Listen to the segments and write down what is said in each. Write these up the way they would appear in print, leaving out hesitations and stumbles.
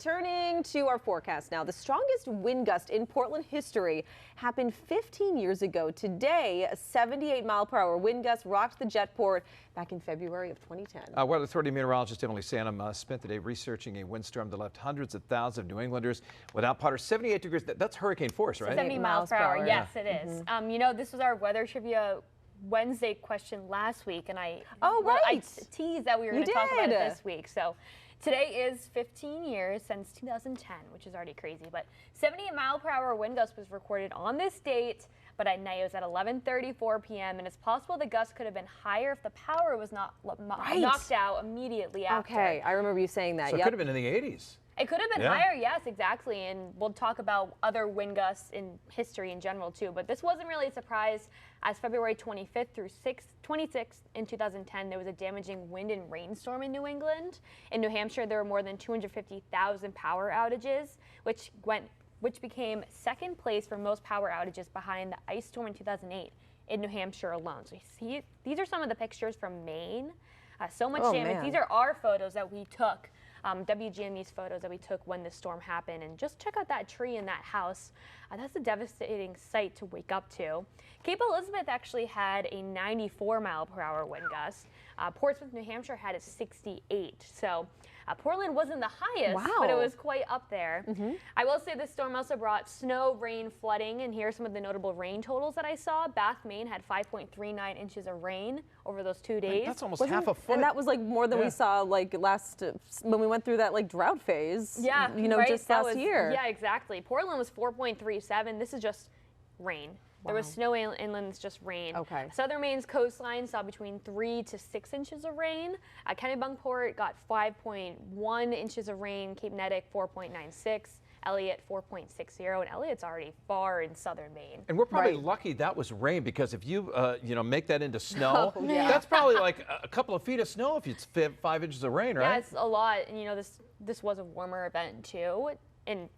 Turning to our forecast now, the strongest wind gust in Portland history happened 15 years ago. Today, a 78-mile-per-hour wind gust rocked the Jetport back in February of 2010. Weather Authority meteorologist Emily Santam spent the day researching a windstorm that left hundreds of thousands of New Englanders without power. 78 degrees, that's hurricane force, right? 70 miles per hour. Yes, it is. You know, this was our weather trivia Wednesday question last week, and I teased that we were going to talk about it this week. So today is 15 years since 2010, which is already crazy, but 78-mile-per-hour wind gust was recorded on this date, but at night it was at 11:34 p.m. and it's possible the gust could have been higher if the power was not knocked out immediately after. Okay, I remember you saying that. So it could have been in the 80s. It could have been higher, yes, exactly, and we'll talk about other wind gusts in history in general too, but this wasn't really a surprise as February 25th through 26th in 2010, there was a damaging wind and rainstorm in New England. In New Hampshire, there were more than 250,000 power outages, which became second place for most power outages behind the ice storm in 2008 in New Hampshire alone. So you see, these are some of the pictures from Maine. So much damage. Man. These are our photos that we took. WGME's photos that we took when the storm happened, and just check out that tree in that house. That's a devastating sight to wake up to. Cape Elizabeth actually had a 94-mile-per-hour wind gust. Portsmouth, New Hampshire had a 68. So Portland wasn't the highest, but it was quite up there. I will say this storm also brought snow, rain, flooding, and here are some of the notable rain totals that I saw. Bath, Maine had 5.39 inches of rain over those 2 days. That's almost half a foot. And that was like more than we saw like when we went through that like drought phase. Yeah, you know, just last year. Yeah, exactly. Portland was 4.37. This is just rain. There was snow inland, it's just rain. Okay. Southern Maine's coastline saw between 3 to 6 inches of rain. Kennebunkport got 5.1 inches of rain. Cape Nettic 4.96. Elliott 4.60, and Elliott's already far in southern Maine. And we're probably lucky that was rain, because if you make that into snow, that's probably like a couple of feet of snow if it's 5 inches of rain, right? Yeah, it's a lot. And you know, this was a warmer event too. In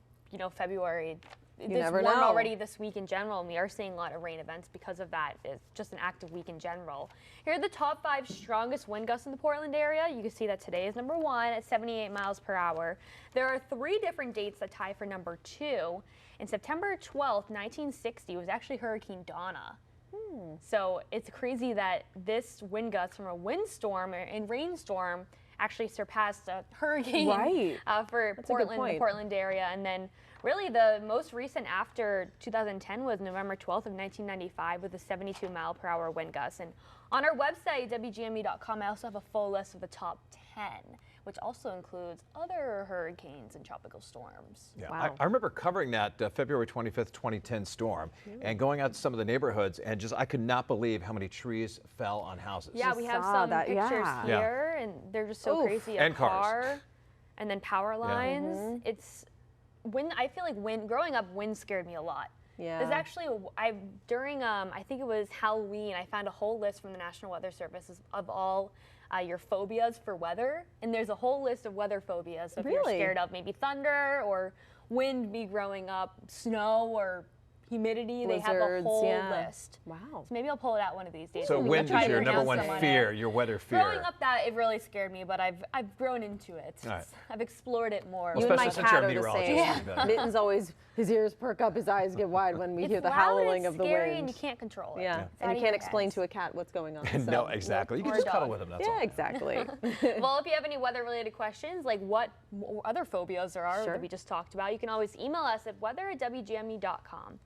February. It's warm already this week in general, and we are seeing a lot of rain events because of that. It's just an active week in general. Here are the top 5 strongest wind gusts in the Portland area. You can see that today is number 1 at 78 miles per hour. There are 3 different dates that tie for number 2. In September 12th, 1960, was actually Hurricane Donna. So it's crazy that this wind gust from a windstorm and rainstorm actually surpassed a hurricane for Portland, the Portland area. And then really the most recent after 2010 was November 12th of 1995 with a 72-mile-per-hour wind gust. And on our website, WGME.com, I also have a full list of the top 10, which also includes other hurricanes and tropical storms. Yeah, I remember covering that February 25th, 2010 storm and going out to some of the neighborhoods, and just I could not believe how many trees fell on houses. Yeah, we have some pictures here, and they're just so crazy. And cars. And then power lines. It's I feel like growing up, wind scared me a lot. Yeah. There's actually, during, I think it was Halloween, I found a whole list from the National Weather Service of all your phobias for weather. And there's a whole list of weather phobias. So if you're scared of maybe thunder or wind, me growing up, snow or humidity, they have a whole list. Wow. So maybe I'll pull it out one of these days. So wind is your number 1 fear, your weather fear. Growing up, it really scared me, but I've grown into it. I've explored it more. You and my cat are the same. Mitten's always, his ears perk up, his eyes get wide when we hear the howling of the wind. It's scary and you can't control it. Yeah, and you can't explain to a cat what's going on. No, exactly. You can just cuddle with them, that's all. Yeah, exactly. Well, if you have any weather-related questions, like what other phobias there are that we just talked about, you can always email us at weather@wgme.com.